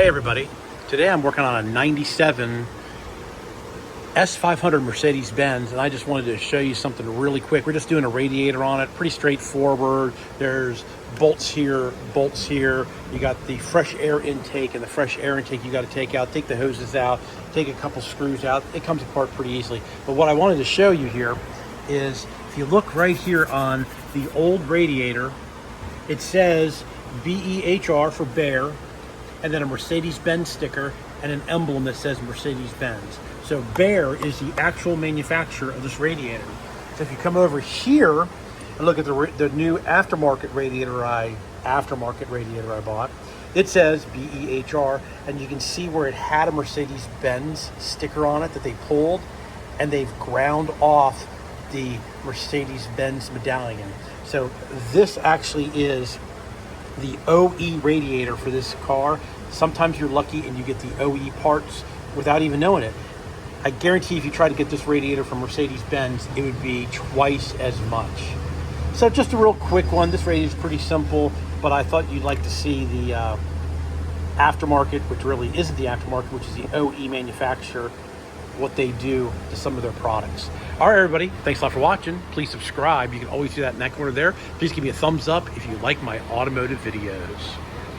Hey everybody, today I'm working on a 97 S500 Mercedes-Benz, and I just wanted to show you something really quick. We're just doing a radiator on it, pretty straightforward. There's bolts here. You got the fresh air intake, and the fresh air intake you got to take out, take the hoses out, take a couple screws out. It comes apart pretty easily. But what I wanted to show you here is, if you look right here on the old radiator, it says BEHR for Bear, and then a Mercedes-Benz sticker and an emblem that says Mercedes-Benz. So Bear is the actual manufacturer of this radiator. So if you come over here and look at the new aftermarket radiator I bought, it says BEHR, and you can see where it had a Mercedes-Benz sticker on it that they pulled, and they've ground off the Mercedes-Benz medallion. So this actually is the OE radiator for this car. Sometimes you're lucky and you get the OE parts without even knowing it. I guarantee if you try to get this radiator from Mercedes-Benz, it would be twice as much. So just a real quick one. This radiator is pretty simple, but I thought you'd like to see the aftermarket, which really isn't the aftermarket, which is the OE manufacturer, what they do to some of their products. All right, everybody, thanks a lot for watching. Please subscribe. You can always do that in that corner there. Please give me a thumbs up if you like my automotive videos.